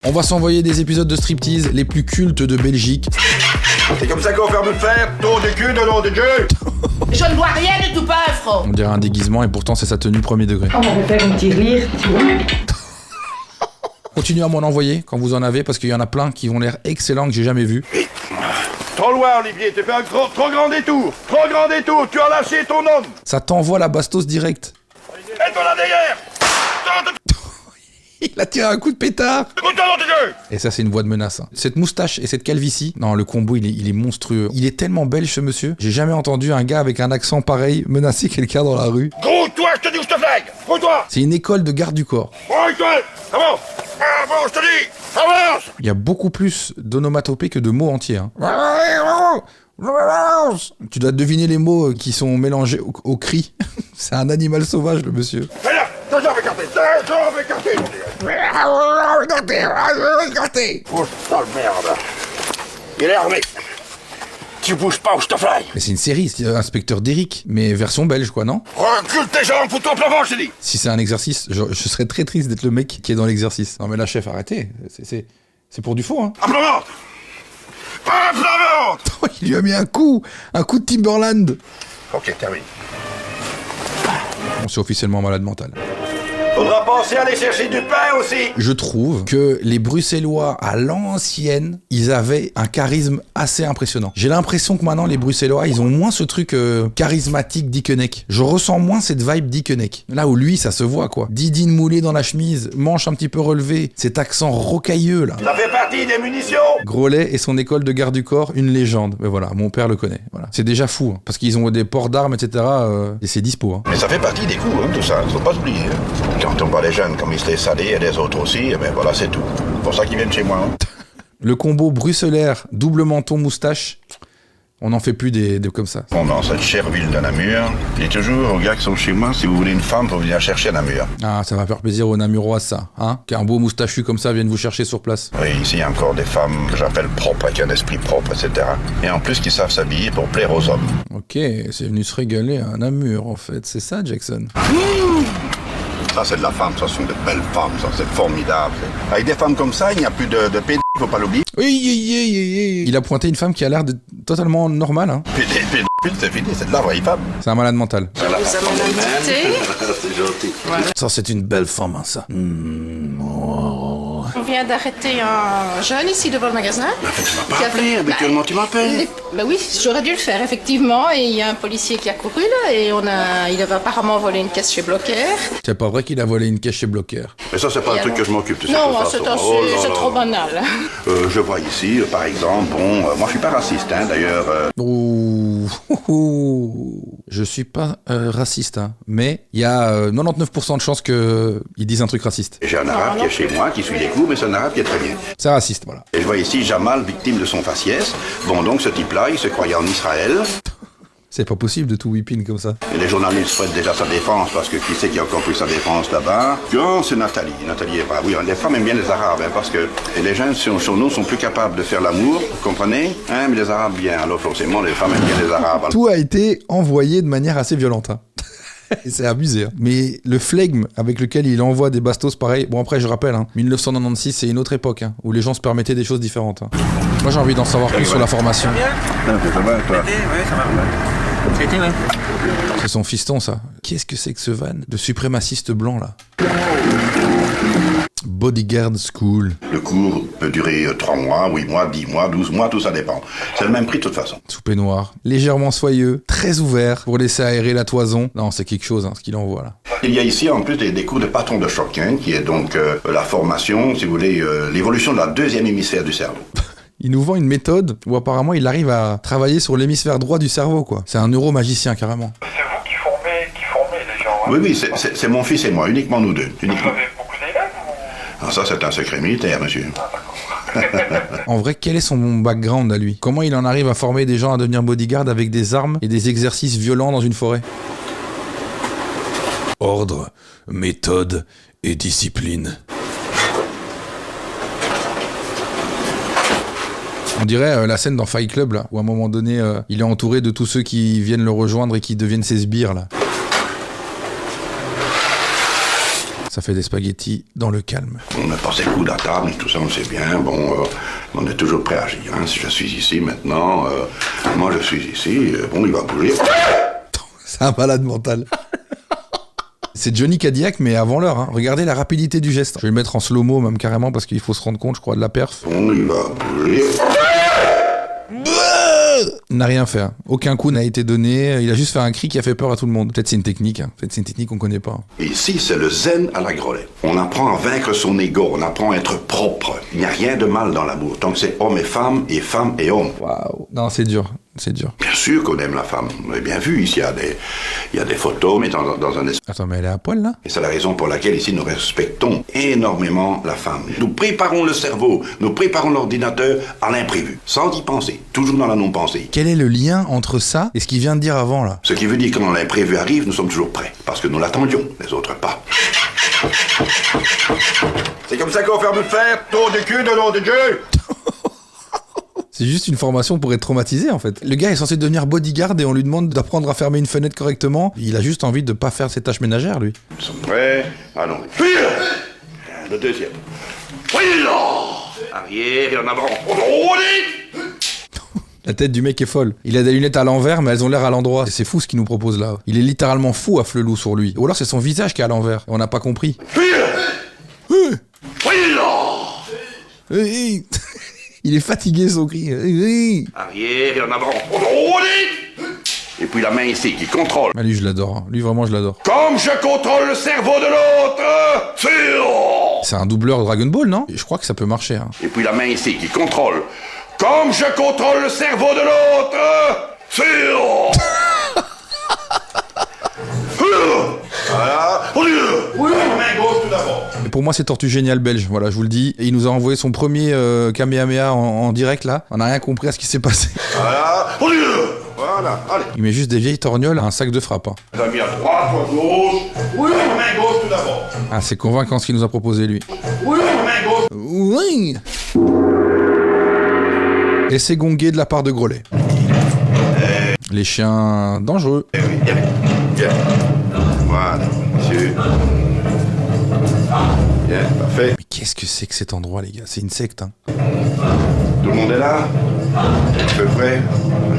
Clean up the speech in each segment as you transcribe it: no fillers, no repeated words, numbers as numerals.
On va s'envoyer des épisodes de striptease les plus cultes de Belgique. C'est comme ça qu'on va faire de faire tour du cul de nom de Dieu. Je ne vois rien de tout pauvre. On dirait un déguisement et pourtant c'est sa tenue premier degré. On va faire une tirelire, tu vois. Continuez à m'en envoyer quand vous en avez parce qu'il y en a plein qui ont l'air excellents que j'ai jamais vus. Trop loin, Olivier, t'as fait un trop grand détour. Trop grand détour, tu as lâché ton homme. Ça t'envoie la bastos direct. Et toi là derrière. Il a tiré un coup de pétard. Écoute-toi dans tes yeux. Et ça c'est une voix de menace. Hein. Cette moustache et cette calvitie, non le combo il est monstrueux. Il est tellement belge ce monsieur. J'ai jamais entendu un gars avec un accent pareil menacer quelqu'un dans la rue. Grouille-toi, je te dis où je te flingue. Grouille-toi. C'est une école de garde du corps. Grouille-toi. Avance. Avance, je te dis. Avance. Il y a beaucoup plus d'onomatopées que de mots entiers. Hein. Tu dois deviner les mots qui sont mélangés au cri. C'est un animal sauvage le monsieur. Fais là. T'as jamais écarté. Oh, sale merde. Il est armé. Tu bouges pas ou je te flingue. Mais c'est une série, c'est Inspecteur Derrick, mais version belge quoi, non? Recule tes jambes, fous-toi en plein vent, je t'ai dit. Si c'est un exercice, je serais très triste d'être le mec qui est dans l'exercice. Non mais là chef, arrêtez, c'est pour du faux hein. À plat ventre. À plat ventre. Il lui a mis un coup de Timberland. Ok, terminé. On c'est officiellement malade mental. Faudra penser à aller chercher du pain aussi. Je trouve que les Bruxellois à l'ancienne, ils avaient un charisme assez impressionnant. J'ai l'impression que maintenant les Bruxellois, ils ont moins ce truc charismatique Dickeneck. Je ressens moins cette vibe Dickeneck. Là où lui, ça se voit quoi. Didine moulée dans la chemise, manche un petit peu relevée, cet accent rocailleux là. Ça fait partie des munitions. Grolet et son école de garde du corps, une légende. Mais voilà, mon père le connaît. Voilà. C'est déjà fou, hein, parce qu'ils ont des ports d'armes, etc. Et c'est dispo. Hein. Mais ça fait partie des coups, hein, tout ça. Faut pas oublier. Quand on voit les jeunes comme ils se laissent aller et les autres aussi, et ben voilà, c'est tout. C'est pour ça qu'ils viennent chez moi. Hein. Le combo bruxellaire, double menton, moustache, on n'en fait plus des comme ça. On est dans cette chère ville de Namur. Je dis toujours aux gars qui sont chez moi, si vous voulez une femme, faut venir chercher à Namur. Ah, ça va faire plaisir aux Namurois ça, hein. Qu'un beau moustachu comme ça vienne vous chercher sur place. Oui, ici, il y a encore des femmes que j'appelle propres, avec un esprit propre, etc. Et en plus, qui savent s'habiller pour plaire aux hommes. Ok, c'est venu se régaler à Namur, en fait. C'est ça, Jackson? Ça, c'est de la femme, ça, ce sont de belles femmes, ça, c'est formidable. Avec des femmes comme ça, il n'y a plus de PD, faut pas l'oublier. Oui. Il a pointé une femme qui a l'air de totalement normale, hein. PD, c'est fini, c'est de la vraie femme. C'est un malade mental. Nous avons invité. C'est gentil. Ça, c'est une belle femme, hein, ça. On vient d'arrêter un jeune ici devant le magasin. Tu m'as pas appelé, habituellement tu m'appelles. Bah oui, j'aurais dû le faire effectivement. Et il y a un policier qui a couru là et il avait apparemment volé une caisse chez Blocker. C'est pas vrai qu'il a volé une caisse chez Blocker. Mais ça, c'est pas un truc que je m'occupe, tu sais. Non, de toute façon. c'est trop banal. Je vois ici, par exemple, moi je suis pas raciste, hein, d'ailleurs. Ouh. Je suis pas raciste, hein. Mais il y a 99% de chances qu'ils disent un truc raciste. J'ai un arabe qui est chez moi, qui suit les cours, mais c'est un arabe qui est très bien. C'est raciste, voilà. Et je vois ici Jamal, victime de son faciès. Bon, donc ce type-là, il se croyait en Israël. C'est pas possible de tout whipping comme ça. Et les journalistes souhaitent déjà sa défense, parce que qui c'est qui a encore pris sa défense là-bas? Non, c'est Nathalie. Nathalie est brave. Oui, les femmes aiment bien les arabes, hein, parce que les gens sur nous sont plus capables de faire l'amour, vous comprenez? Hein, mais les arabes bien, alors forcément les femmes aiment bien les arabes. Tout a été envoyé de manière assez violente, hein. C'est abusé, hein. Mais le flegme avec lequel il envoie des bastos pareil. Bon, après, je rappelle, hein, 1996, c'est une autre époque, hein, où les gens se permettaient des choses différentes. Hein. Moi, j'ai envie d'en savoir plus sur la formation. Ça va, toi? C'est son fiston, ça. Qu'est-ce que c'est que ce van de suprémaciste blanc, là? Bodyguard School. Le cours peut durer 3 mois, 8 mois, 10 mois, 12 mois, tout ça dépend. C'est le même prix de toute façon. Souper noir, légèrement soyeux, très ouvert pour laisser aérer la toison. Non, c'est quelque chose, hein, ce qu'il envoie, là. Il y a ici en plus des cours de patron de choc, hein, qui est donc la formation, si vous voulez, l'évolution de la deuxième hémisphère du cerveau. Il nous vend une méthode où apparemment il arrive à travailler sur l'hémisphère droit du cerveau, quoi. C'est un neuromagicien, carrément. C'est vous qui formez les gens, hein? Oui, c'est mon fils et moi, uniquement nous deux. Vous Uniquement. avez beaucoup d'élèves ou... Ah, ça, c'est un secret militaire, monsieur. En vrai, quel est son background à lui? Comment il en arrive à former des gens à devenir bodyguard avec des armes et des exercices violents dans une forêt? Ordre, méthode et discipline. On dirait la scène dans Fight Club, là, où à un moment donné, il est entouré de tous ceux qui viennent le rejoindre et qui deviennent ses sbires, là. Ça fait des spaghettis dans le calme. On a passé le coup de la table, tout ça, on le sait bien. Bon, on est toujours prêt à agir. Hein. Si je suis ici maintenant, moi je suis ici, bon, il va bouger. C'est un malade mental. C'est Johnny Cadillac, mais avant l'heure. Hein. Regardez la rapidité du geste. Je vais le mettre en slow-mo, même carrément, parce qu'il faut se rendre compte, je crois, de la perf. Bon, il va bouger. Il n'a rien fait. Hein. Aucun coup n'a été donné. Il a juste fait un cri qui a fait peur à tout le monde. Peut-être c'est une technique. Hein. Peut-être c'est une technique qu'on connaît pas. Et ici, c'est le zen à la Grolet. On apprend à vaincre son ego, on apprend à être propre. Il n'y a rien de mal dans l'amour, tant que c'est homme et femme et homme. Waouh. Non, c'est dur. C'est dur. Bien sûr qu'on aime la femme. Vous l'avez bien vu, ici, il y a des photos, mais dans un espace. Attends, mais elle est à poil, là? Et c'est la raison pour laquelle, ici, nous respectons énormément la femme. Nous préparons le cerveau, nous préparons l'ordinateur à l'imprévu, sans y penser, toujours dans la non-pensée. Quel est le lien entre ça et ce qu'il vient de dire avant, là? Ce qui veut dire que quand l'imprévu arrive, nous sommes toujours prêts, parce que nous l'attendions, les autres pas. C'est comme ça qu'on va faire nous faire, tour du cul de nom de Dieu. C'est juste une formation pour être traumatisé, en fait. Le gars est censé devenir bodyguard et on lui demande d'apprendre à fermer une fenêtre correctement. Il a juste envie de pas faire ses tâches ménagères, lui. Nous sommes prêts. Allons. Le deuxième. Arrière et en avant. La tête du mec est folle. Il a des lunettes à l'envers, mais elles ont l'air à l'endroit. C'est fou ce qu'il nous propose là. Il est littéralement fou à Flelou sur lui. Ou alors c'est son visage qui est à l'envers. On n'a pas compris. Il est fatigué son cri. Arrière et en avant. Et puis la main ici qui contrôle. Ah, lui je l'adore. Hein. Lui vraiment je l'adore. Comme je contrôle le cerveau de l'autre. C'est un doubleur Dragon Ball, non? Je crois que ça peut marcher. Hein. Et puis la main ici qui contrôle. Comme je contrôle le cerveau de l'autre. Voilà. Main gauche tout d'abord. Et pour moi c'est Tortue Géniale belge, voilà je vous le dis. Et il nous a envoyé son premier Kamehameha en direct là. On n'a rien compris à ce qui s'est passé. Voilà. Voilà. Allez. Il met juste des vieilles torgnoles à un sac de frappe. Hein. T'as mis à droite ou à gauche. Main gauche tout d'abord. Ah c'est convaincant ce qu'il nous a proposé lui. Main gauche. Oui. Et c'est gongué de la part de Grolet. Les chiens dangereux. Bien. Voilà, monsieur. Bien, parfait. Mais qu'est-ce que c'est que cet endroit, les gars? C'est une secte, hein. Tout le monde est là? À peu près.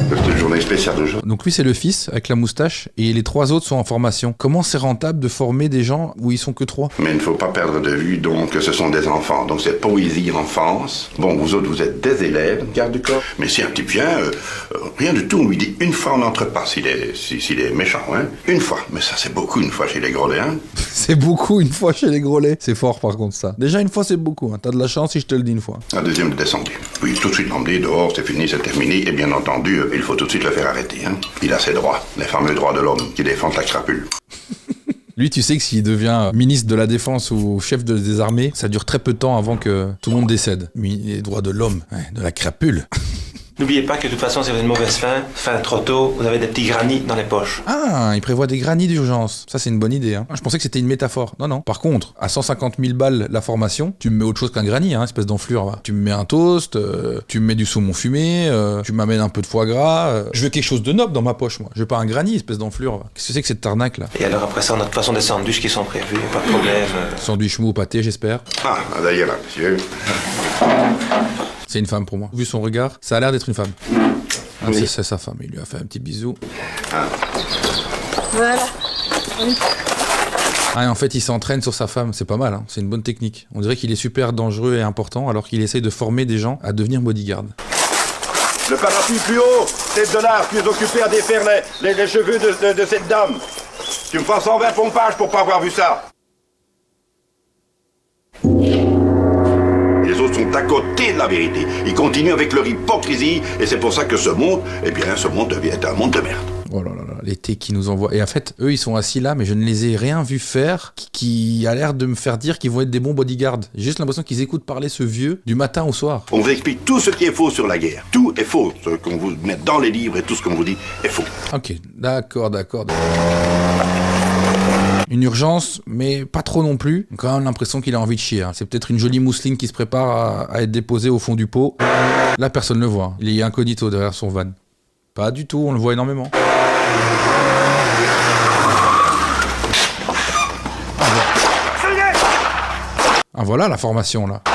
C'est une journée spéciale aujourd'hui. Donc lui, c'est le fils, avec la moustache, et les 3 autres sont en formation. Comment c'est rentable de former des gens où ils sont que 3? Mais il ne faut pas perdre de vue, donc, que ce sont des enfants. Donc c'est poésie enfance. Bon, vous autres, vous êtes des élèves, garde du corps. Mais si un type vient, rien du tout, on lui dit une fois on n'entre pas, s'il est méchant, hein. Une fois. Mais ça, c'est beaucoup, une fois chez les Grolets, hein. C'est beaucoup une fois chez les Grolets. C'est fort, par contre, ça. Déjà, une fois, c'est beaucoup. Hein. T'as de la chance si je te le dis une fois. La deuxième est descendue. Puis tout de suite l'emmener dehors, c'est fini, c'est terminé. Et bien entendu, il faut tout de suite le faire arrêter, hein. Il a ses droits, les fameux droits de l'homme qui défendent la crapule. Lui, tu sais que s'il devient ministre de la Défense ou chef des armées, ça dure très peu de temps avant que tout le monde décède. Les droits de l'homme, ouais, de la crapule. N'oubliez pas que de toute façon, si vous avez une mauvaise faim trop tôt, vous avez des petits granits dans les poches. Ah, il prévoit des granits d'urgence. Ça, c'est une bonne idée. Hein. Je pensais que c'était une métaphore. Non, non. Par contre, à 150 000 balles la formation, tu me mets autre chose qu'un granit, hein, espèce d'enflure. Va. Tu me mets un toast, tu me mets du saumon fumé, tu m'amènes un peu de foie gras. Je veux quelque chose de noble dans ma poche, moi. Je veux pas un granit, espèce d'enflure. Va. Qu'est-ce que c'est que cette arnaque, là? Et alors après ça, on a de toute façon des sandwichs qui sont prévus, pas de problème. Sandwich mou au pâté, j'espère. Ah, d'ailleurs là, monsieur. C'est une femme pour moi. Vu son regard, ça a l'air d'être une femme. Ah, Oui. c'est sa femme, il lui a fait un petit bisou. Ah. Voilà. Ah, et en fait, il s'entraîne sur sa femme, c'est pas mal, hein. C'est une bonne technique. On dirait qu'il est super dangereux et important alors qu'il essaye de former des gens à devenir bodyguard. Le parapluie plus haut, tête de l'art, tu es occupé à défaire les cheveux de cette dame. Tu me feras 120 pompages pour pas avoir vu ça. Les autres sont à côté de la vérité. Ils continuent avec leur hypocrisie et c'est pour ça que ce monde, eh bien, ce monde devient un monde de merde. Oh là là là, l'été qui nous envoie. Et en fait, eux, ils sont assis là, mais je ne les ai rien vu faire qui a l'air de me faire dire qu'ils vont être des bons bodyguards. J'ai juste l'impression qu'ils écoutent parler ce vieux du matin au soir. On vous explique tout ce qui est faux sur la guerre. Tout est faux. Ce qu'on vous met dans les livres et tout ce qu'on vous dit est faux. Ok, d'accord. Une urgence, mais pas trop non plus. J'ai quand même l'impression qu'il a envie de chier. Hein. C'est peut-être une jolie mousseline qui se prépare à être déposée au fond du pot. Là, personne ne le voit. Hein. Il est incognito derrière son van. Pas du tout, on le voit énormément. Ah voilà la formation là. Ah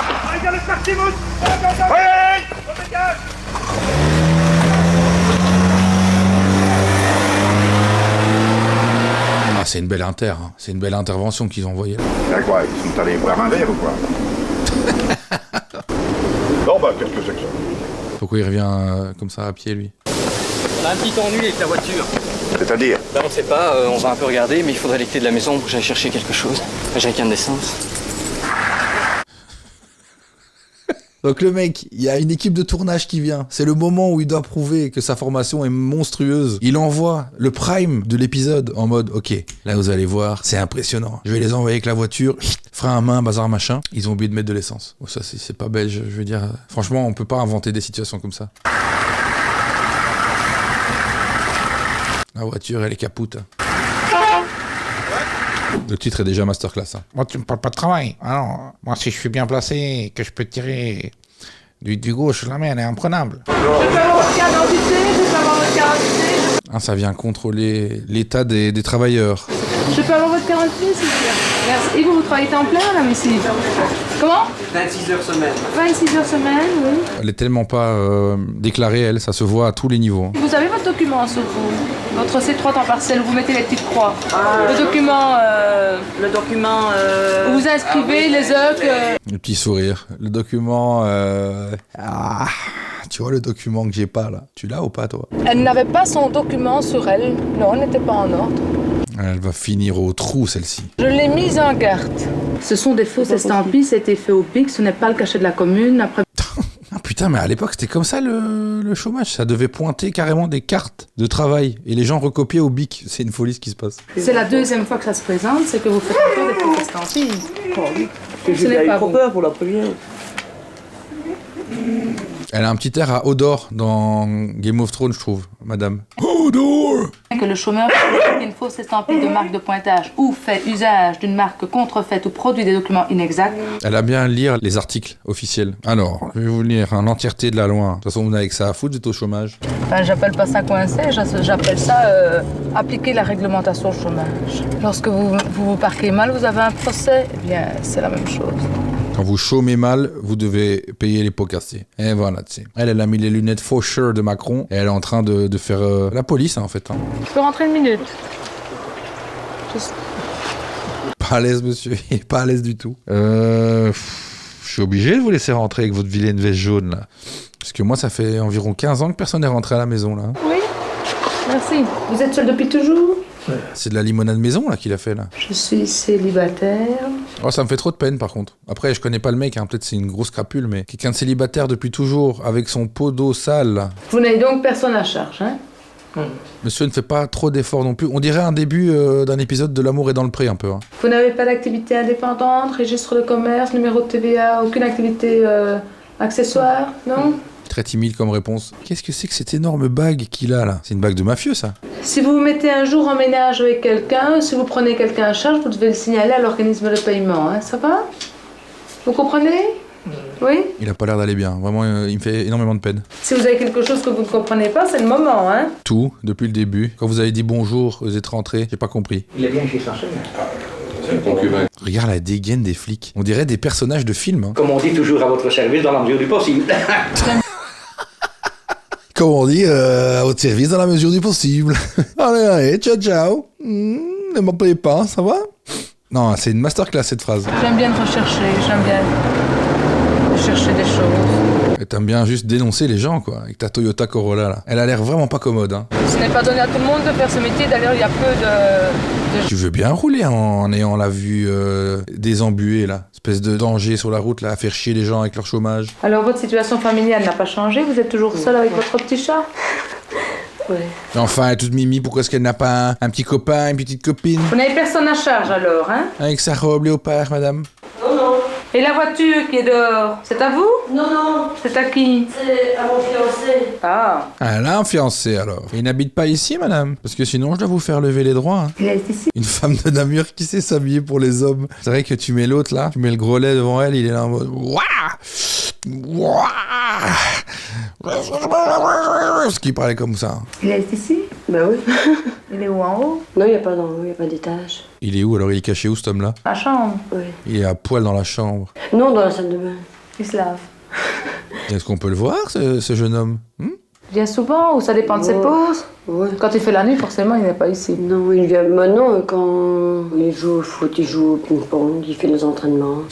c'est une belle hein. C'est une belle intervention qu'ils ont envoyée là. Là quoi, ils sont allés boire un verre ou quoi? Non bah qu'est-ce que c'est que ça? Pourquoi il revient comme ça à pied lui? On a un petit ennui avec la voiture. C'est-à-dire? Ben on sait pas, on va un peu regarder, mais il faudrait les clés de la maison pour que j'aille chercher quelque chose. Un jerrycan d'essence. Donc le mec, il y a une équipe de tournage qui vient. C'est le moment où il doit prouver que sa formation est monstrueuse. Il envoie le prime de l'épisode en mode, ok, là vous allez voir, c'est impressionnant. Je vais les envoyer avec la voiture, frein à main, bazar machin. Ils ont oublié de mettre de l'essence. Oh, ça c'est pas belge, je veux dire. Franchement, on peut pas inventer des situations comme ça. La voiture, elle est capoute. Le titre est déjà masterclass. Hein. Moi, tu me parles pas de travail. Alors, moi, si je suis bien placé et que je peux tirer du gauche, la main, elle est imprenable. Je peux avoir votre carte d'identité, je peux avoir votre carte d'identité. Ah, ça vient contrôler l'état des travailleurs. Je peux avoir votre carte d'identité, s'il vous plaît. Merci. Et vous travaillez temps plein, là, ici? Comment? 26 heures semaine. 26 heures semaine, oui. Elle est tellement pas déclarée, elle, ça se voit à tous les niveaux. Vous avez votre document sur vous? Votre C3 temps partiel, vous mettez les petites croix. Le document... Où vous inscrivez les heures que... Le petit sourire. Le document... tu vois le document que j'ai pas, là. Tu l'as ou pas, toi? Elle n'avait pas son document sur elle. Non, elle n'était pas en ordre. Elle va finir au trou, celle-ci. Je l'ai mise en garde. Ce sont des fausses estampilles, c'était fait au BIC, ce n'est pas le cachet de la commune. Après... Ah putain, mais à l'époque, c'était comme ça le chômage. Ça devait pointer carrément des cartes de travail. Et les gens recopiaient au BIC. C'est une folie ce qui se passe. C'est la deuxième fois que ça se présente, c'est que vous faites encore des fausses estampilles. Oh oui. Ce n'est pas trop vous. peur pour la première. Elle a un petit air à Odor dans Game of Thrones, je trouve, madame. Odor! Que le chômeur fait une fausse estampille de marque de pointage ou fait usage d'une marque contrefaite ou produit des documents inexacts. Elle a bien lire les articles officiels. Alors, je vais vous lire l'entièreté de la loi. De toute façon, vous n'avez que ça à foutre, vous êtes au chômage. Enfin, j'appelle pas ça coincer, j'appelle ça appliquer la réglementation au chômage. Lorsque vous parquez mal, vous avez un procès, eh bien, c'est la même chose. Quand vous chômez mal, vous devez payer les pots cassés. Et voilà, tu sais. Elle a mis les lunettes faucheurs de Macron et elle est en train de faire la police, hein, en fait. Hein. Je peux rentrer une minute? Pas à l'aise, monsieur. Il est pas à l'aise du tout. Je suis obligé de vous laisser rentrer avec votre vilaine veste jaune, là. Parce que moi, ça fait environ 15 ans que personne n'est rentré à la maison, là. Oui, merci. Vous êtes seul depuis toujours? C'est de la limonade maison, là, qu'il a fait, là. Je suis célibataire. Oh, ça me fait trop de peine, par contre. Après, je connais pas le mec, hein. Peut-être c'est une grosse crapule, mais quelqu'un de célibataire depuis toujours, avec son pot d'eau sale, là. Vous n'avez donc personne à charge, hein? Monsieur ne fait pas trop d'efforts non plus. On dirait un début d'un épisode de L'amour est dans le pré, un peu. Hein. Vous n'avez pas d'activité indépendante, registre de commerce, numéro de TVA, aucune activité accessoire, non? Très timide comme réponse. Qu'est-ce que c'est que cette énorme bague qu'il a, là? C'est une bague de mafieux, ça? Si vous vous mettez un jour en ménage avec quelqu'un, si vous prenez quelqu'un à charge, vous devez le signaler à l'organisme de paiement, hein? Ça va? Vous comprenez? Oui? Il a pas l'air d'aller bien. Vraiment, il me fait énormément de peine. Si vous avez quelque chose que vous ne comprenez pas, c'est le moment, hein? Tout, depuis le début. Quand vous avez dit bonjour, vous êtes rentré, j'ai pas compris. Il est bien chez Sanchez. Regarde la dégaine des flics. On dirait des personnages de films. Hein. Comme on dit, toujours à votre service dans la mesure du possible. Comme on dit, à votre service dans la mesure du possible. Allez, allez, ciao, ciao. Ne m'appelez pas, ça va? Non, c'est une masterclass, cette phrase. J'aime bien rechercher, j'aime bien chercher des choses. Et t'aimes bien juste dénoncer les gens, quoi, avec ta Toyota Corolla, là. Elle a l'air vraiment pas commode, hein. Ce n'est pas donné à tout le monde de faire ce métier, d'ailleurs il y a peu de... Tu veux bien rouler en ayant la vue désembuée, là. Espèce de danger sur la route, là, à faire chier les gens avec leur chômage. Alors votre situation familiale n'a pas changé? Vous êtes toujours seul avec votre petit chat? Oui. Enfin, toute mimi, pourquoi est-ce qu'elle n'a pas un petit copain, une petite copine? Vous n'avez personne à charge alors, hein? Avec sa robe léopard, madame. Non, non. Et la voiture qui est dehors, c'est à vous? Non, non. C'est à qui? C'est à mon fiancé. Ah. Elle a un fiancé, alors. Il n'habite pas ici, madame? Parce que sinon, je dois vous faire lever les droits, hein. Il est ici. Une femme de Namur qui sait s'habiller pour les hommes. C'est vrai que tu mets l'autre, là, tu mets le gros lait devant elle, il est là en mode... Ouah! Ce qui parlait comme ça. Il est ici? Bah oui. Il est où, en haut? Non, il n'y a pas d'en haut, il n'y a pas d'étage. Il est où alors? Il est caché où cet homme-là? La chambre. Oui. Il est à poil dans la chambre. Non, dans la salle de bain. Il se lave. Est-ce qu'on peut le voir, ce jeune homme? Il vient souvent ou ça dépend de ses pauses? Ouais. Quand il fait la nuit, forcément, il n'est pas ici. Non, il vient maintenant quand il joue au foot, il joue au ping-pong, il fait les entraînements.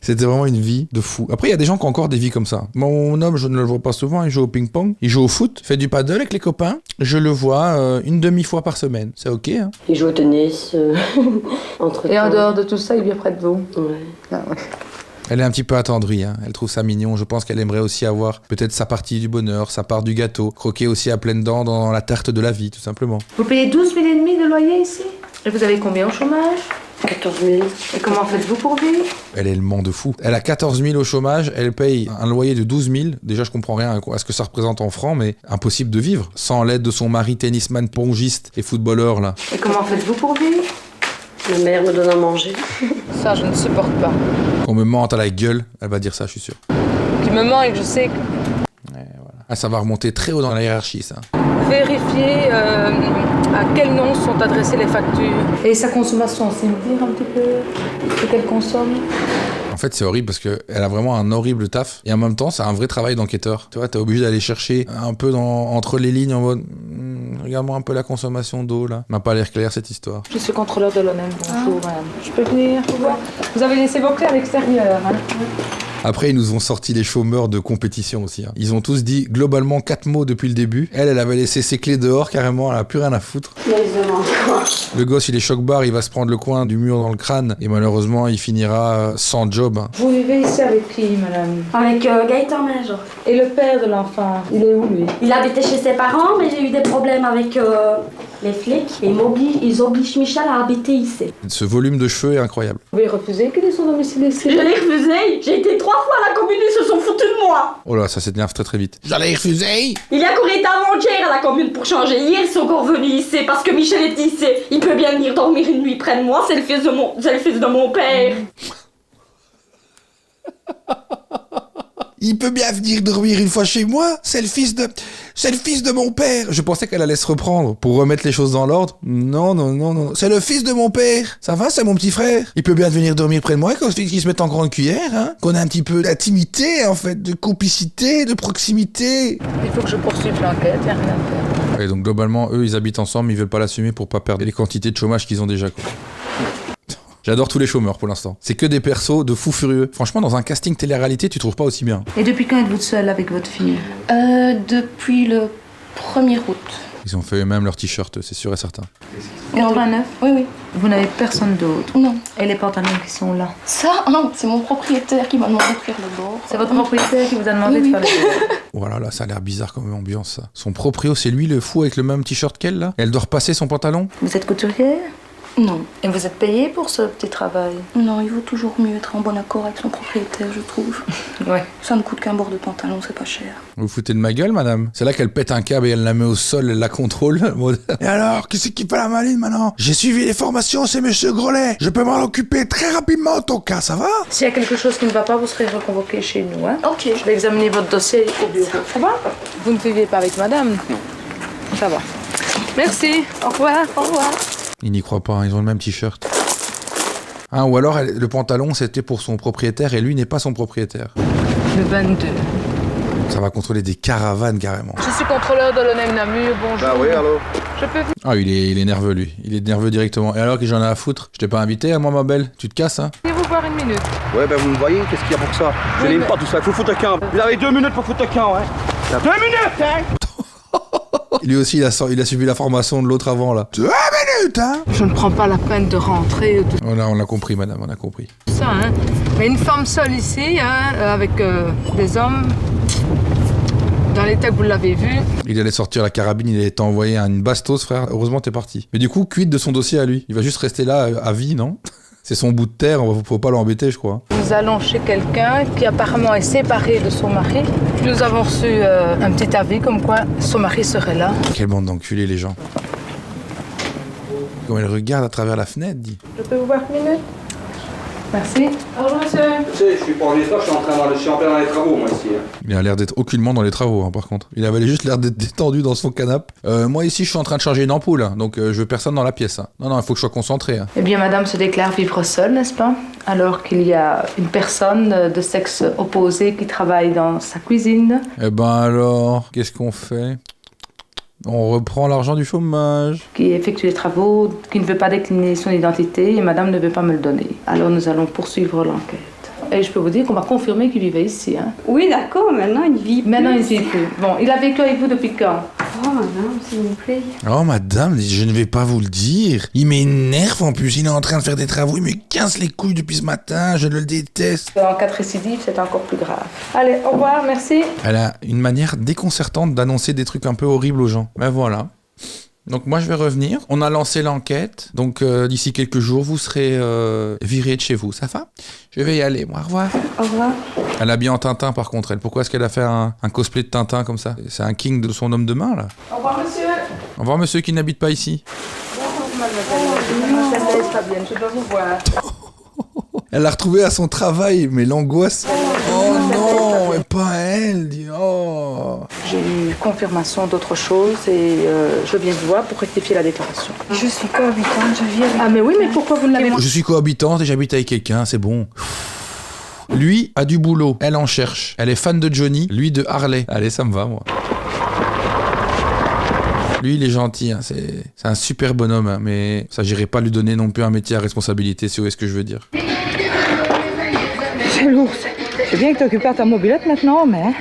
C'était vraiment une vie de fou. Après, il y a des gens qui ont encore des vies comme ça. Mon homme, je ne le vois pas souvent, il joue au ping-pong, il joue au foot, fait du paddle avec les copains. Je le vois une demi-fois par semaine. C'est ok, hein? Il joue au tennis, entre Et en dehors de tout ça, il vient près de vous. Ouais. Ah, ouais. Elle est un petit peu attendrie, hein. Elle trouve ça mignon. Je pense qu'elle aimerait aussi avoir peut-être sa partie du bonheur, sa part du gâteau, croquer aussi à pleines dents dans la tarte de la vie, tout simplement. Vous payez 12 000 et demi de loyer ici? Et vous avez combien au chômage? 14 000. Et comment faites-vous pour vivre? Elle est le ment de fou. Elle a 14 000 au chômage, elle paye un loyer de 12 000. Déjà, je comprends rien à ce que ça représente en francs, mais impossible de vivre sans l'aide de son mari tennisman, pongiste et footballeur, là. Et comment faites-vous pour vivre? Ma mère me donne à manger. Ça, je ne supporte pas. Qu'on me mente à la gueule, elle va dire ça, je suis sûr. Qui me ment et que je sais que... Ah, ça va remonter très haut dans la hiérarchie, ça. Vérifier à quel nom sont adressées les factures. Et sa consommation, c'est me dire un petit peu ce qu'elle consomme. En fait, c'est horrible parce qu'elle a vraiment un horrible taf. Et en même temps, c'est un vrai travail d'enquêteur. Tu vois, t'es obligé d'aller chercher un peu entre les lignes en mode... regarde-moi un peu la consommation d'eau, là. M'a pas l'air clair, cette histoire. Je suis contrôleur de l'ONEM. Bonjour, madame. Je peux venir vous voir? Vous avez laissé vos clés à l'extérieur, hein? Après, ils nous ont sorti les chômeurs de compétition aussi, hein. Ils ont tous dit globalement 4 mots depuis le début. Elle avait laissé ses clés dehors, carrément, elle a plus rien à foutre. Le gosse, il est choc-barre, il va se prendre le coin du mur dans le crâne. Et malheureusement, il finira sans job. Vous vivez ici avec qui, madame? Avec Gaëtan Major. Et le père de l'enfant, il est où, lui? Il habitait chez ses parents, mais j'ai eu des problèmes avec les flics. Et ils obligent Michel à habiter ici. Ce volume de cheveux est incroyable. Vous pouvez refuser qu'il ait son domicile ici? Je l'ai refusé. J'ai été 3 fois à la commune, ils se sont foutus de moi. Oh là, ça s'énerve très très vite. J'allais refuser. Il y a encore été avant-hier à la commune pour changer. Hier, ils sont encore venus ici parce que Michel est ici. Il peut bien venir dormir une nuit près de moi. C'est le fils de mon père. Il peut bien venir dormir une fois chez moi. C'est le fils de mon père. Je pensais qu'elle allait se reprendre pour remettre les choses dans l'ordre. Non. C'est le fils de mon père. Ça va, c'est mon petit frère. Il peut bien venir dormir près de moi qu'il se mette en grande cuillère, hein. Qu'on ait un petit peu d'intimité, en fait, de complicité, de proximité. Il faut que je poursuive l'enquête, il n'y a rien à faire. Et donc, globalement, eux, ils habitent ensemble, ils veulent pas l'assumer pour pas perdre les quantités de chômage qu'ils ont déjà, quoi. J'adore tous les chômeurs pour l'instant. C'est que des persos de fous furieux. Franchement, dans un casting télé-réalité, tu trouves pas aussi bien. Et depuis quand êtes-vous seule avec votre fille? Depuis le 1er août. Ils ont fait eux-mêmes leur t-shirt, c'est sûr et certain. 89? Oui. Vous n'avez personne d'autre? Non. Et les pantalons qui sont là? Ça, c'est mon propriétaire qui m'a demandé de faire le bord. C'est votre propriétaire qui vous a demandé de faire le bord? Voilà, là, ça a l'air bizarre comme ambiance, ça. Son proprio, c'est lui le fou avec le même t-shirt qu'elle, là? Elle doit repasser son pantalon? Vous êtes couturière? Non. Et vous êtes payé pour ce petit travail? Non, il vaut toujours mieux être en bon accord avec son propriétaire, je trouve. Ouais. Ça ne coûte qu'un bord de pantalon, c'est pas cher. Vous foutez de ma gueule, madame? C'est là qu'elle pète un câble et elle la met au sol, elle la contrôle. Et alors, qui c'est qui fait la maline maintenant? J'ai suivi les formations, c'est monsieur Grolet. Je peux m'en occuper très rapidement, ton cas, ça va? S'il y a quelque chose qui ne va pas, vous serez reconvoqué chez nous, hein? Ok. Je vais examiner votre dossier au bureau. Ça va? Vous ne viviez pas avec madame? Non. Ça va. Merci. Au revoir. Au revoir. Ils n'y croient pas, hein, ils ont le même t-shirt. Hein, ou alors, le pantalon, c'était pour son propriétaire et lui n'est pas son propriétaire. Le 22. Ça va contrôler des caravanes, carrément. Je suis contrôleur de l'ONEM Namur, bonjour. Ah oui, allô? Je peux vous... Ah, il est nerveux, lui. Il est nerveux directement. Et alors que j'en ai à foutre? Je t'ai pas invité, moi, ma belle? Tu te casses, hein? Venez vous voir une minute. Ouais, ben vous me voyez, qu'est-ce qu'il y a pour ça? Je n'aime pas tout ça, il faut foutre un camp. Vous avez 2 minutes pour foutre un camp, hein? 2 minutes, hein? Lui aussi, il a suivi la formation de l'autre avant, là. 2 minutes, hein? Je ne prends pas la peine de rentrer ou tout On l'a compris, madame, on a compris. ça, hein. Mais une femme seule ici, hein, avec des hommes, dans l'état que vous l'avez vu. Il allait sortir la carabine, il allait t'envoyer une bastos, frère. Heureusement, t'es parti. Mais du coup, quid de son dossier à lui? Il va juste rester là à vie, non? C'est son bout de terre, faut pas l'embêter, je crois. Nous allons chez quelqu'un qui apparemment est séparé de son mari. Nous avons reçu un petit avis comme quoi son mari serait là. Quelle bande d'enculés, les gens. Comme elle regarde à travers la fenêtre, dit. Je peux vous voir une minute? Merci. Bonjour monsieur. Tu sais, je suis pas en état, je suis en plein dans les travaux, moi, ici. Il a l'air d'être aucunement dans les travaux, hein, par contre. Il avait juste l'air d'être détendu dans son canapé. Moi, ici, je suis en train de changer une ampoule, hein, donc je veux personne dans la pièce. Hein. Non, il faut que je sois concentré. Hein. Eh bien, madame se déclare vivre seule, n'est-ce pas? Alors qu'il y a une personne de sexe opposé qui travaille dans sa cuisine. Eh ben alors, qu'est-ce qu'on fait? On reprend l'argent du chômage. Qui effectue les travaux, qui ne veut pas décliner son identité et madame ne veut pas me le donner. Alors nous allons poursuivre l'enquête. Et je peux vous dire qu'on m'a confirmé qu'il vivait ici. Hein. Oui, d'accord, maintenant il vit plus. Maintenant il ne vit plus. Bon, il a vécu avec vous depuis quand? Oh, madame, s'il vous plaît. Oh madame, je ne vais pas vous le dire. Il m'énerve en plus, il est en train de faire des travaux, il me casse les couilles depuis ce matin, je le déteste. En cas de récidive, c'est encore plus grave. Allez, au revoir, merci. Elle a une manière déconcertante d'annoncer des trucs un peu horribles aux gens. Ben voilà. Donc moi je vais revenir. On a lancé l'enquête. Donc d'ici quelques jours, vous serez viré de chez vous. Ça va? Je vais y aller, moi. Au revoir. Au revoir. Elle est habillée en Tintin par contre, elle. Pourquoi est-ce qu'elle a fait un cosplay de Tintin comme ça? C'est un king de son homme de main là. Au revoir monsieur. Au revoir monsieur qui n'habite pas ici. Bonjour mademoiselle. Fabienne, je dois vous voir. Elle l'a retrouvé à son travail, mais l'angoisse. Oh non, et pas elle. Oh. J'ai eu confirmation d'autre chose et je viens vous voir pour rectifier la déclaration. Je suis cohabitante, je vis avec... Ah mais oui, mais pourquoi vous ne l'avez pas? Je suis cohabitante et j'habite avec quelqu'un, c'est bon. Lui a du boulot, elle en cherche. Elle est fan de Johnny, lui de Harley. Allez, ça me va, moi. Lui, il est gentil, hein. C'est un super bonhomme, hein. Mais ça, j'irai pas lui donner non plus un métier à responsabilité, si vous voyez ce que je veux dire. C'est lourd. C'est bien que tu occupes à ta mobilette maintenant, mais...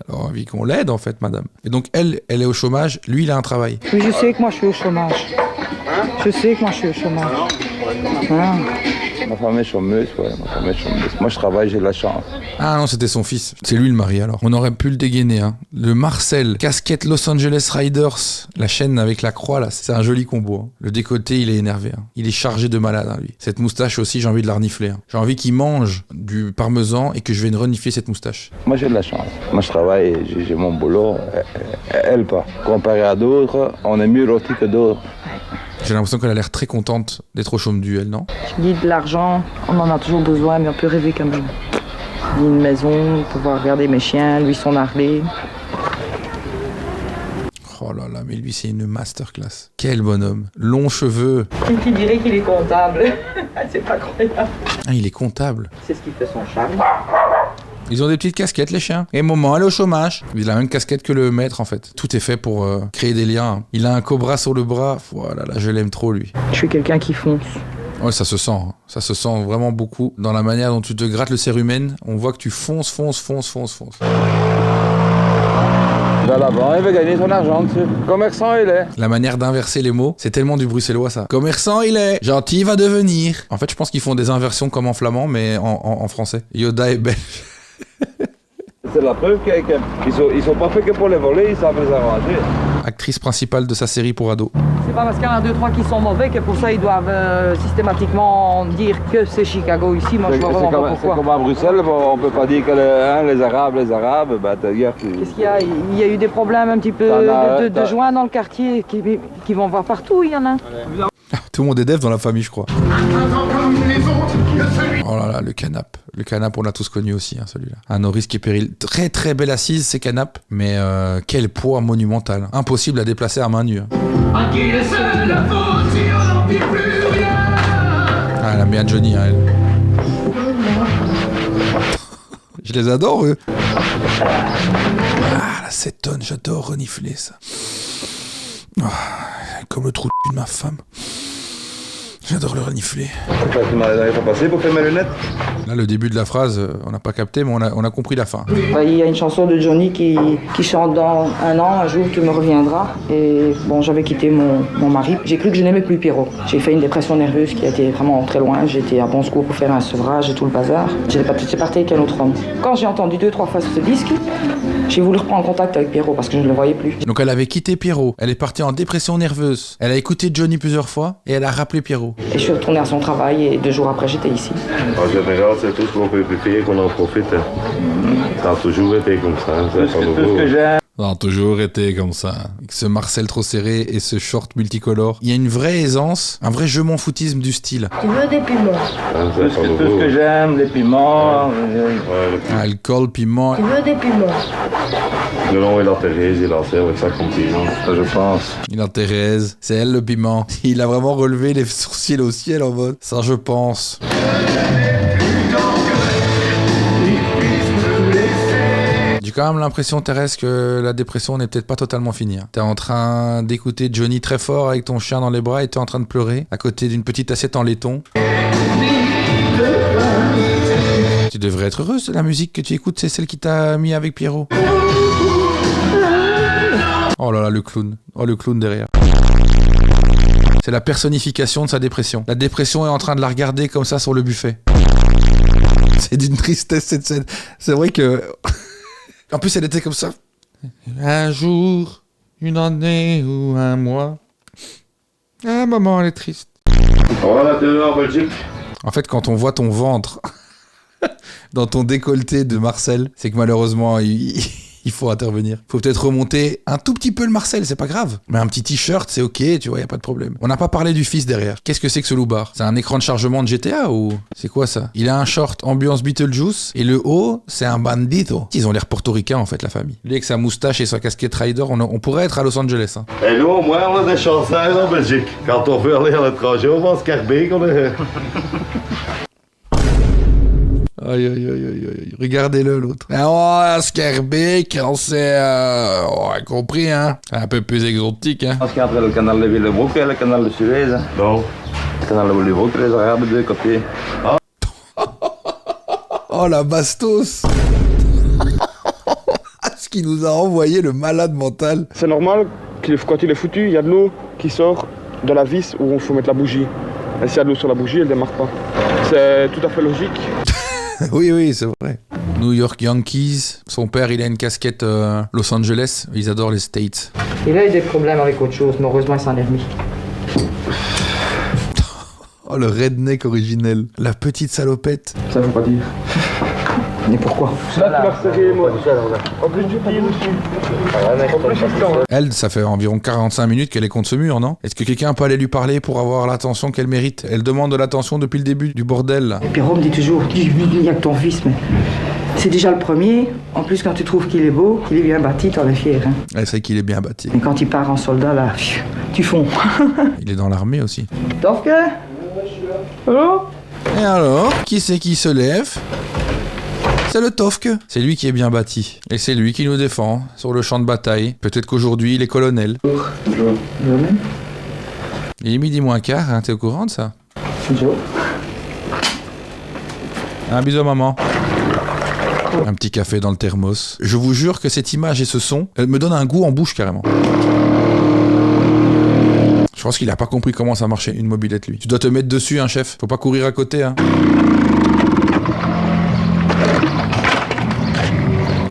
Alors, envie qu'on l'aide, en fait, madame. Et donc, elle est au chômage, lui, il a un travail. Oui, je sais que moi, je suis au chômage. Je sais que moi, je suis au chômage. Ah. Ma femme est chômeuse, ouais, ma femme est chômeuse. Moi, je travaille, j'ai de la chance. Ah non, c'était son fils. C'est lui le mari, alors. On aurait pu le dégainer, hein. Le Marcel, casquette Los Angeles Riders, la chaîne avec la croix, là, c'est un joli combo. Hein. Le décoté, il est énervé. Hein. Il est chargé de malade, hein, lui. Cette moustache aussi, j'ai envie de la renifler. Hein. J'ai envie qu'il mange du parmesan et que je vais renifler cette moustache. Moi, j'ai de la chance. Moi, je travaille, j'ai mon boulot. Elle, pas. Comparé à d'autres, on est mieux loti que d'autres. J'ai l'impression qu'elle a l'air très contente d'être au chômage, elle, non? Je dis de l'argent, on en a toujours besoin, mais on peut rêver quand même. Une maison, pouvoir regarder mes chiens, lui son Harley. Oh là là, mais lui, c'est une masterclass. Quel bonhomme. Longs cheveux. Qui dirait qu'il est comptable. C'est pas croyable. Ah, il est comptable. C'est ce qui fait son charme. Ils ont des petites casquettes, les chiens. Et maman, elle est au chômage. Il a la même casquette que le maître, en fait. Tout est fait pour créer des liens. Il a un cobra sur le bras. Voilà, là, je l'aime trop, lui. Je suis quelqu'un qui fonce. Ouais, ça se sent. Hein. Ça se sent vraiment beaucoup. Dans la manière dont tu te grattes le cérumen, on voit que tu fonces. Là, là-bas, il va gagner son argent dessus. Commerçant, il est. La manière d'inverser les mots, c'est tellement du bruxellois, ça. Commerçant, il est. Gentil, va devenir. En fait, je pense qu'ils font des inversions comme en flamand, mais en français. Yoda est belge. C'est la preuve qu'ils sont pas faits que pour les voler, ils savent les arranger. Actrice principale de sa série pour ados. C'est pas parce qu'il y en a 2-3 qui sont mauvais que pour ça ils doivent systématiquement dire que c'est Chicago ici. Moi je vois vraiment pas pourquoi. C'est comme à Bruxelles, on peut pas dire que les Arabes, bah t'as dire. Qu'est-ce qu'il y a? Il y a eu des problèmes un petit peu de joints dans le quartier qui vont voir partout, il y en a. Tout le monde est dev dans la famille, je crois. Oh là là, le canap. Le canap, on l'a tous connu aussi, hein, celui-là. Un au risque et péril. Très très belle assise, ces canapes. Mais quel poids monumental. Impossible à déplacer à main nue. Hein. Ah, elle aime bien Johnny, hein, elle. Je les adore, eux. Ah, la 7 tonnes, j'adore renifler ça. Oh, comme le trou de ma femme. J'adore le renifler. C'est pas qu'il m'arrive pas passer pour faire mes lunettes. Là, le début de la phrase, on n'a pas capté, mais on a compris la fin. Il y a une chanson de Johnny qui chante dans un jour tu me reviendras. Et bon, j'avais quitté mon mari. J'ai cru que je n'aimais plus Pierrot. J'ai fait une dépression nerveuse qui a été vraiment très loin. J'étais à bon secours pour faire un sevrage et tout le bazar. J'ai parti avec un autre homme. Quand j'ai entendu 2-3 fois ce disque, j'ai voulu reprendre contact avec Pierrot parce que je ne le voyais plus. Donc elle avait quitté Pierrot. Elle est partie en dépression nerveuse. Elle a écouté Johnny plusieurs fois et elle a rappelé Pierrot. Et je suis retournée à son travail et 2 jours après j'étais ici. En général, c'est tout ce qu'on peut payer qu'on en profite. Ça a toujours été comme ça. C'est pas nouveau. Ça a toujours été comme ça. Avec ce Marcel trop serré et ce short multicolore. Il y a une vraie aisance, un vrai je m'en foutisme du style. Tu veux des piments? Tout ce que j'aime, les piments. Alcool, piment. Tu veux des piments? Non, il a Thérèse, il a fait avec ça comme piment, ça je pense. Il a Thérèse, c'est elle le piment. Il a vraiment relevé les sourcils au ciel en mode. Ça je pense. J'ai quand même l'impression, Thérèse, que la dépression n'est peut-être pas totalement finie. T'es en train d'écouter Johnny très fort avec ton chien dans les bras et t'es en train de pleurer à côté d'une petite assiette en laiton. Tu devrais être heureuse, la musique que tu écoutes, c'est celle qui t'a mis avec Pierrot. Oh là là, le clown. Oh, le clown derrière. C'est la personnification de sa dépression. La dépression est en train de la regarder comme ça sur le buffet. C'est d'une tristesse cette scène. C'est vrai que... En plus, elle était comme ça. Un jour, une année ou un mois. Ah, maman, elle est triste. Voilà, t'es en Belgique. En fait, quand on voit ton ventre dans ton décolleté de Marcel, c'est que malheureusement, il faut intervenir. Faut peut-être remonter un tout petit peu le Marcel, c'est pas grave. Mais un petit t-shirt, c'est ok, tu vois, y a pas de problème. On n'a pas parlé du fils derrière. Qu'est-ce que c'est que ce loupard? C'est un écran de chargement de GTA ou c'est quoi ça? Il a un short ambiance Beetlejuice et le haut, c'est un bandito. Ils ont l'air portoricains en fait, la famille. Lui avec sa moustache et sa casquette rider, on pourrait être à Los Angeles. Hein. Et nous, au moins, on a des chansons en Belgique. Quand on veut aller à l'étranger, on va se carber qu'on est... Aïe, aïe, aïe, aïe, aïe. Regardez-le, l'autre. Ah, oh, Scarbeck, c'est... on a compris, hein. Un peu plus exotique, hein. Parce qu'entre le canal de Willebroek et le canal de Suez, non. Le canal de Willebroek, les Arabes de deux côtés. Ah. Oh, la bastos. Ce qu'il nous a envoyé, le malade mental. C'est normal, quand il est foutu, il y a de l'eau qui sort de la vis où il faut mettre la bougie. Et s'il y a de l'eau sur la bougie, elle ne démarre pas. C'est tout à fait logique. Oui, oui, c'est vrai. New York Yankees. Son père, il a une casquette Los Angeles. Ils adorent les States. Il a eu des problèmes avec autre chose, mais heureusement, il s'en est remis. Oh, le redneck originel. La petite salopette. Ça veut pas dire. Mais pourquoi? Elle, ça fait environ 45 minutes qu'elle est contre ce mur, non? Est-ce que quelqu'un peut aller lui parler pour avoir l'attention qu'elle mérite? Elle demande de l'attention depuis le début du bordel, là. Et Pierrot me dit toujours, il n'y a que ton fils, mais c'est déjà le premier. En plus, quand tu trouves qu'il est beau, qu'il est bien bâti, t'en es fier. Hein. Elle sait qu'il est bien bâti. Et quand il part en soldat, là, tu fonds. Il est dans l'armée aussi. T'en que? Allô? Et alors, qui c'est qui se lève? C'est le Tofke. C'est lui qui est bien bâti. Et c'est lui qui nous défend sur le champ de bataille. Peut-être qu'aujourd'hui, il est colonel. Bonjour. Il est midi moins quart, hein, t'es au courant de ça? Bonjour. Un bisou, maman. Un petit café dans le thermos. Je vous jure que cette image et ce son, elle me donne un goût en bouche carrément. Je pense qu'il a pas compris comment ça marchait une mobilette, lui. Tu dois te mettre dessus, hein, chef. Faut pas courir à côté, hein.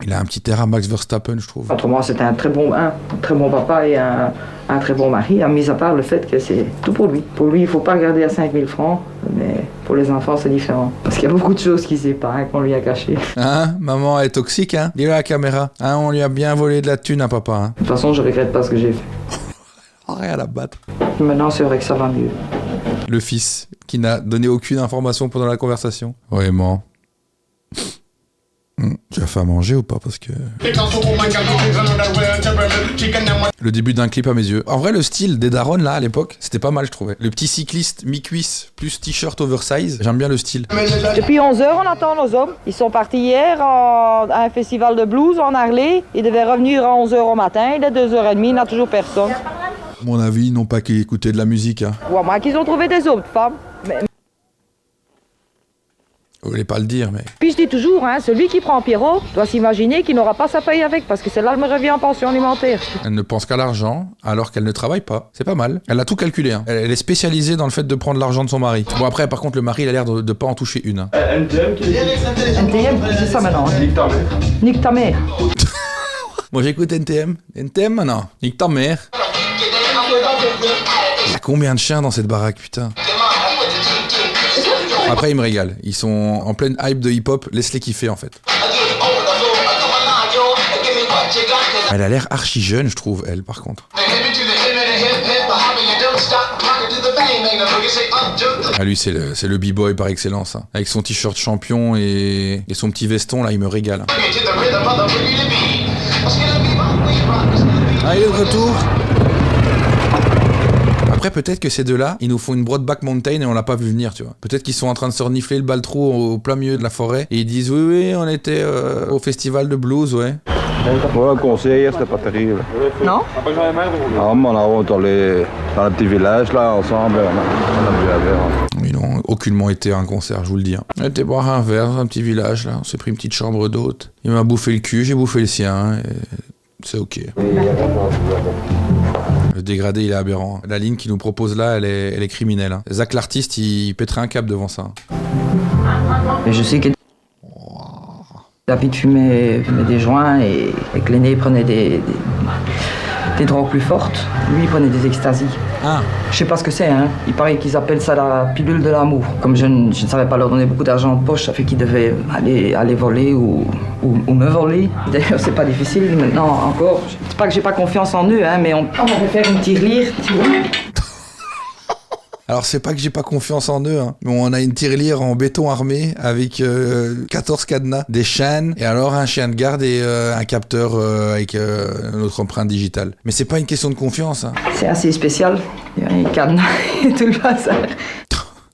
Il a un petit air à Max Verstappen, je trouve. Autrement, c'était un très bon papa et un très bon mari, mis à part le fait que c'est tout pour lui. Pour lui, il faut pas regarder à 5000 francs, mais pour les enfants, c'est différent. Parce qu'il y a beaucoup de choses qu'il sait pas, hein, qu'on lui a cachées. Hein? Maman est toxique, hein? Dis-le à la caméra. Hein, on lui a bien volé de la thune à papa, hein? De toute façon, je regrette pas ce que j'ai fait. Rien à la battre. Maintenant, c'est vrai que ça va mieux. Le fils, qui n'a donné aucune information pendant la conversation. Vraiment. Tu as fait à manger ou pas? Parce que... Le début d'un clip à mes yeux. En vrai, le style des darons, là, à l'époque, c'était pas mal, je trouvais. Le petit cycliste mi-cuisse plus t-shirt oversize, j'aime bien le style. Depuis 11h, on attend nos hommes. Ils sont partis hier à un festival de blues en Harley. Ils devaient revenir à 11h au matin. Il est 2h30, il n'y a toujours personne. À mon avis, ils n'ont pas qu'écouter de la musique, hein. Ou à moins qu'ils ont trouvé des autres femmes. Vous voulez pas le dire, mais... Puis je dis toujours, hein, celui qui prend Pierrot doit s'imaginer qu'il n'aura pas sa paye avec, parce que c'est là qu'elle me revient en pension alimentaire. Elle ne pense qu'à l'argent, alors qu'elle ne travaille pas. C'est pas mal. Elle a tout calculé, hein. Elle est spécialisée dans le fait de prendre l'argent de son mari. Bon, après, par contre, le mari, il a l'air de pas en toucher une. Hein. NTM, c'est ça maintenant. Hein. Nique ta mère. Nique ta mère. Moi, j'écoute NTM. NTM, maintenant. Nique ta mère. Il y a combien de chiens dans cette baraque, putain? Après, ils me régalent. Ils sont en pleine hype de hip-hop. Laisse-les kiffer, en fait. Elle a l'air archi jeune, je trouve, elle, par contre. Ah, lui, c'est le b-boy par excellence. Hein. Avec son t-shirt champion et son petit veston, là, il me régale. Ah, il est de retour. Après, peut-être que ces deux-là, ils nous font une Broadback Mountain et on l'a pas vu venir, tu vois. Peut-être qu'ils sont en train de se renifler le baltrou au plein milieu de la forêt et ils disent oui, on était au festival de blues, ouais. Ouais, le concert, c'était pas terrible. Non? Ah, mais on est dans le petit village, là, ensemble, on a bu un verre. Ils n'ont aucunement été à un concert, je vous le dis. Hein. On était boire un verre dans un petit village, là. On s'est pris une petite chambre d'hôte. Il m'a bouffé le cul, j'ai bouffé le sien. Et c'est ok. Le dégradé, il est aberrant. La ligne qu'il nous propose là, elle est criminelle. Hein. Zach l'artiste, il pèterait un câble devant ça. Et je sais que David fumait des joints et que l'aîné prenait des drogues plus fortes. Lui, il prenait des extasies. Ah. Je sais pas ce que c'est, hein. Il paraît qu'ils appellent ça la pilule de l'amour. Comme je ne savais pas leur donner beaucoup d'argent en poche, ça fait qu'ils devaient aller voler ou me voler. D'ailleurs, c'est pas difficile maintenant encore. C'est pas que j'ai pas confiance en eux, hein, mais on va faire une tirelire, tu vois. Alors c'est pas que j'ai pas confiance en eux, hein. Mais on a une tirelire en béton armé avec 14 cadenas, des chaînes, et alors un chien de garde et un capteur avec notre empreinte digitale. Mais c'est pas une question de confiance. Hein. C'est assez spécial. Il y a un cadenas et tout le bazar.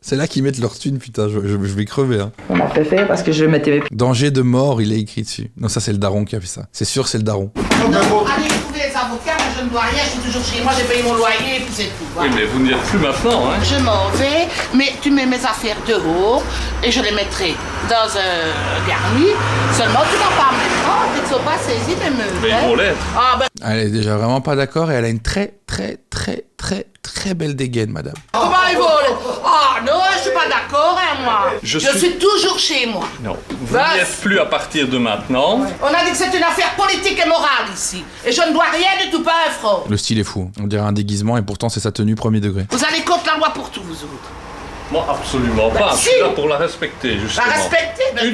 C'est là qu'ils mettent leur thune, putain, je vais crever. Hein. On a préféré parce que je mettais... Danger de mort, il est écrit dessus. Non, ça c'est le daron qui a fait ça. C'est sûr, c'est le daron. Allez trouver les avocats, moi je ne dois rien, je suis toujours chez moi, j'ai payé mon loyer et puis c'est tout. Voilà. Oui, mais vous n'y êtes plus maintenant, hein. Je m'en vais, mais tu mets mes affaires dehors et je les mettrai dans un garni. Seulement tu n'as pas maintenant, tu ne sont pas saisis de meubles. Mais ils vont l'être. Ah ben... Elle est déjà vraiment pas d'accord et elle a une très belle dégaine, madame. Comment ils volent? Ah non, je suis pas d'accord, hein, moi. Je suis toujours chez moi. Non, vous n'y êtes plus à partir de maintenant. On a dit que c'est une affaire politique et morale ici. Et je ne dois rien du tout, pas un franc. Le style est fou. On dirait un déguisement et pourtant c'est sa tenue premier degré. Vous allez contre la loi pour tous, vous autres. Moi, absolument pas. Je suis là pour la respecter, justement. La respecter? Ben,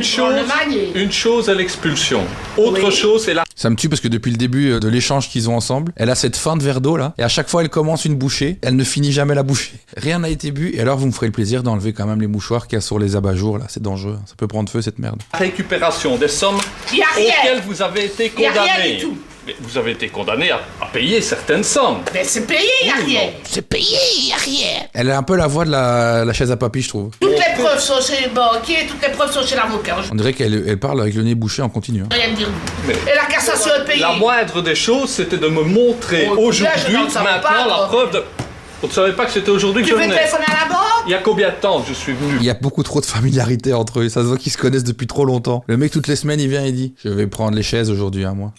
une chose est l'expulsion. Autre chose, c'est la... Ça me tue parce que depuis le début de l'échange qu'ils ont ensemble, elle a cette fin de verre d'eau là, et à chaque fois elle commence une bouchée, elle ne finit jamais la bouchée. Rien n'a été bu, et alors vous me ferez le plaisir d'enlever quand même les mouchoirs qu'il y a sur les abat-jours là, c'est dangereux, ça peut prendre feu cette merde. Récupération des sommes auxquelles vous avez été condamné. Il n'y a rien du tout. Mais vous avez été condamné à payer certaines sommes. Mais c'est payé, il n'y a rien. C'est payé, il n'y a rien. Elle a un peu la voix de la chaise à papy, je trouve. Toutes les preuves sont chez le banquier, toutes les preuves sont chez l'avocat. On dirait qu'elle parle avec le nez bouché en continu. Hein. Rien dire. Et la cassation est payée. La moindre des choses, c'était de me montrer aujourd'hui, maintenant, la preuve de... Vous ne savez pas que c'était aujourd'hui que je venais. Tu veux téléphoner à la banque? Il y a combien de temps que je suis venu? Il y a beaucoup trop de familiarité entre eux, ça se voit qu'ils se connaissent depuis trop longtemps. Le mec, toutes les semaines, il vient et dit « Je vais prendre les chaises aujourd'hui, hein, moi. »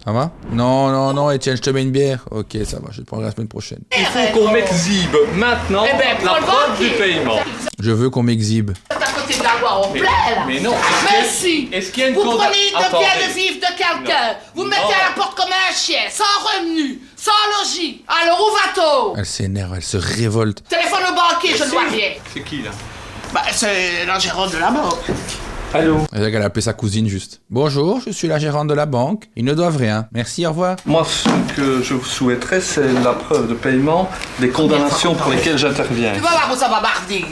Ça va? Non, Étienne, je te mets une bière. Ok, ça va, je te prendrai la semaine prochaine. Il faut qu'on m'exhibe maintenant la preuve du paiement. Je veux qu'on m'exhibe. À côté de la loi, on plaît là. Mais non. Mais si. Est-ce qu'il y a une vous prenez de bien de vivre de quelqu'un, vous mettez à la porte comme un chien, sans revenu, sans logis. Alors où va-t-on? Elle s'énerve, elle se révolte. Téléphone au banquier, je ne vois rien. C'est qui là? Bah, c'est la gérante de la banque. Allô? Elle a appelé sa cousine juste. Bonjour, je suis la gérante de la banque. Ils ne doivent rien. Merci, au revoir. Moi, ce que je vous souhaiterais, c'est la preuve de paiement des condamnations pour lesquelles j'interviens. Tu vas voir où ça va barder.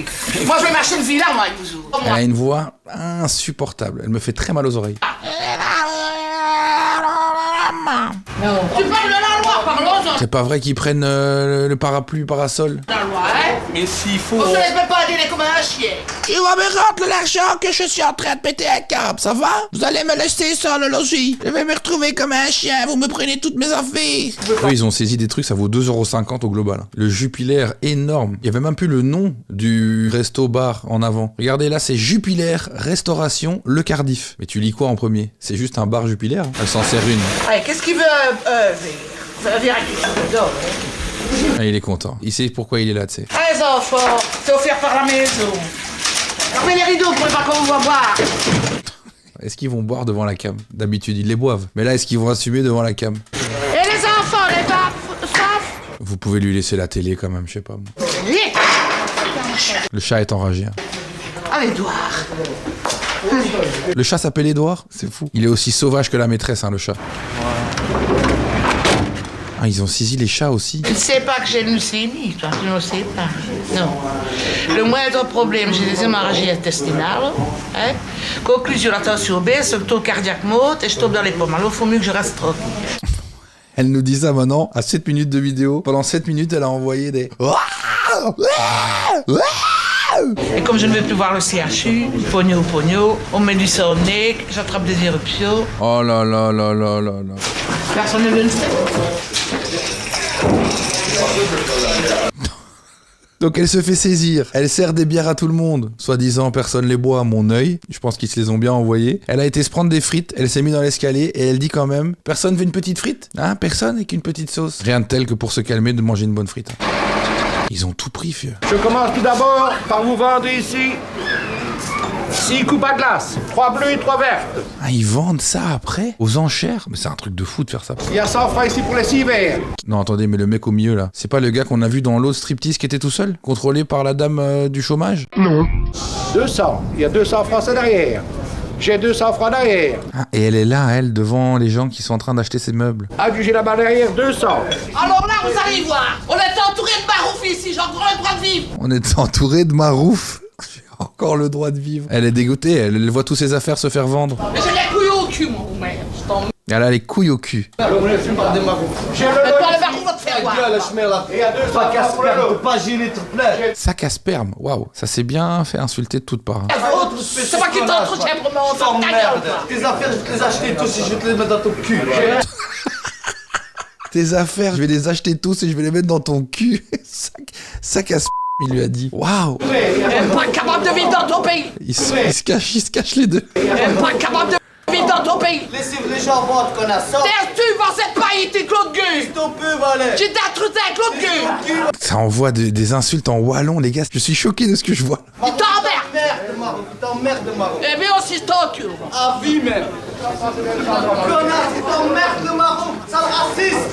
Moi, je vais m'acheter une villa, moi, avec vous. Elle a une voix insupportable. Elle me fait très mal aux oreilles. Non. Tu parles de la loi, parlons-en. C'est pas vrai qu'ils prennent le parapluie, parasol. La loi, hein? Mais s'il faut... On se laisse même pas dîner comme un chien. Tu vas me rendre l'argent que je suis en train de péter un câble, ça va? Vous allez me laisser sans le logis. Je vais me retrouver comme un chien, vous me prenez toutes mes affaires. Oui, ils ont saisi des trucs, ça vaut 2,50€ au global. Le Jupiler, énorme. Il y avait même plus le nom du resto-bar en avant. Regardez là, c'est Jupiler Restauration Le Cardiff. Mais tu lis quoi en premier? C'est juste un bar Jupiler. Elle s'en sert une. Allez, qu'est-ce qu'il veut verre Ah, il est content. Il sait pourquoi il est là, tu sais. Allez, enfants, c'est offert par la maison. Fermez les rideaux pour pas qu'on vous voit boire. Est-ce qu'ils vont boire devant la cam? D'habitude, ils les boivent. Mais là, est-ce qu'ils vont assumer devant la cam? Et les enfants, les babes, sauf... Vous pouvez lui laisser la télé quand même, je sais pas. Le chat est enragé. Hein. Ah, Édouard. Le chat s'appelle Édouard? C'est fou. Il est aussi sauvage que la maîtresse, hein, le chat. Ouais. Ah, ils ont saisi les chats aussi. Tu ne sais pas que j'ai une leucémie, toi, tu ne sais pas. Non. Le moindre problème, j'ai des hémorragies intestinales. Hein? Conclusion, la tension baisse, le taux cardiaque monte et je tombe dans les pommes. Alors, il faut mieux que je reste tranquille. Elle nous dit ça maintenant, à 7 minutes de vidéo. Pendant 7 minutes, elle a envoyé des... Et comme je ne veux plus voir le CHU, pogno, on met du sang au nez, j'attrape des éruptions. Oh là là là là là là. Personne ne veut le faire. Donc elle se fait saisir, elle sert des bières à tout le monde. Soi-disant, personne les boit à mon œil. Je pense qu'ils se les ont bien envoyés. Elle a été se prendre des frites, elle s'est mise dans l'escalier et elle dit quand même, personne veut une petite frite? Hein, personne avec une petite sauce? Rien de tel que pour se calmer de manger une bonne frite. Ils ont tout pris, vieux. Je commence tout d'abord par vous vendre ici 6 coupes à glace, 3 bleues et 3 vertes. Ah, ils vendent ça après? Aux enchères? Mais c'est un truc de fou de faire ça. Il y a 100 francs ici pour les 6 verres. Non, attendez, mais le mec au milieu, là, c'est pas le gars qu'on a vu dans l'autre striptease qui était tout seul? Contrôlé par la dame du chômage? Non. 200. Il y a 200 francs ça derrière. J'ai 200 francs derrière. Ah, et elle est là, elle, devant les gens qui sont en train d'acheter ses meubles. Ah, j'ai là-bas derrière 200. Alors là, vous allez voir, on est entouré de barouf ici, j'ai encore le droit de vivre. On est entouré de marouf. J'ai encore le droit de vivre. Elle est dégoûtée, elle voit toutes ses affaires se faire vendre. Mais j'ai les couilles au cul, mon merde. Elle a les couilles au cul. Mais toi, le barouf va te faire voir. Sac à sperme, waouh, ça s'est bien fait insulter de toutes parts. C'est moi qui t'entretiens pour me rendre ta gueule. Tes affaires, je vais te les acheter tous et je vais te les mettre dans ton cul. Tes affaires, je vais les acheter tous et je vais les mettre dans ton cul. Sac à sperme, il lui a dit. Waouh. Pas capable de vivre dans ton pays. Il se cache les deux. Pas capable de vivre dans ton pays. Laissez les gens voir qu'on a ça. Tu vas cette paille, t'es Claude Gueux. Ton peu, Valais. J'ai détruit avec Claude Gueux. Ça envoie des insultes en wallon, les gars. Je suis choqué de ce que je vois. Il t'emmerde. Il t'emmerde, Marou. Eh bien aussi, je t'encule. À vie même. Connasse, il t'emmerde, Marou. Sale raciste.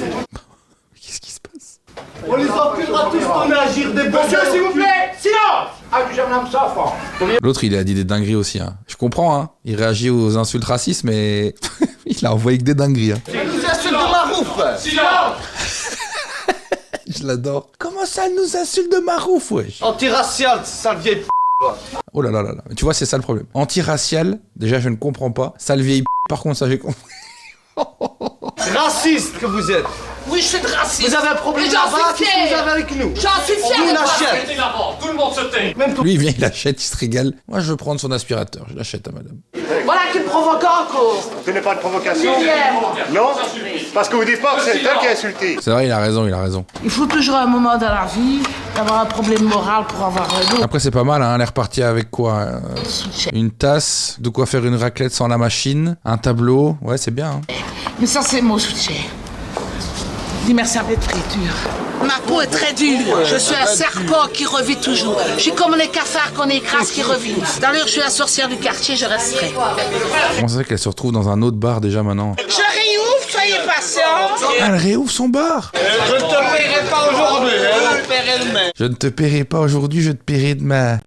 Qu'est-ce qui se passe? On les enculera tous qu'on met à agir des bons. Monsieur, s'il vous plaît, silence. Ah, du gendarme ça, franc. L'autre, il a dit des dingueries aussi. Hein. Je comprends, hein. Il réagit aux insultes racistes, mais il a envoyé que des dingueries. Hein. Elle nous insulte de Marouf. Silence. Je l'adore. Comment ça, elle nous insulte de marouf, wesh? Antiracial, sale vieille p***. Oh là là là là. Tu vois, c'est ça le problème. Antiracial, déjà, je ne comprends pas. Sale vieille p***, par contre, ça, j'ai compris. Raciste que vous êtes. Oui, je suis de raciste. Vous avez un problème là-bas, qu'est-ce que vous avez avec nous? J'en suis fier. On l'achète. Tout le monde se tait. Lui, il vient, il achète, il se régale. Moi, je veux prendre son aspirateur. Je l'achète à madame. Voilà qui me provoque encore. Ce n'est pas de provocation. Non, parce que vous dites pas que c'est elle qui a insulté. C'est vrai, il a raison, il a raison. Il faut toujours un moment dans la vie d'avoir un problème moral pour avoir un Après, c'est pas mal, hein. Elle est repartie avec quoi? Une tasse, de quoi faire une raclette sans la machine, un tableau. Ouais, c'est bien. Hein. Mais ça, c'est mon soutien. Dis merci à mes friture. Ma peau est très dure. Je suis un serpent qui revit toujours. Je suis comme les cafards qu'on écrase qui revivent. D'ailleurs, je suis la sorcière du quartier, je resterai. Comment ça fait qu'elle se retrouve dans un autre bar déjà maintenant? Je réouvre, soyez patients. Elle réouvre son bar. Je ne te paierai pas aujourd'hui, je te paierai demain. Je ne te paierai pas aujourd'hui, je te paierai demain.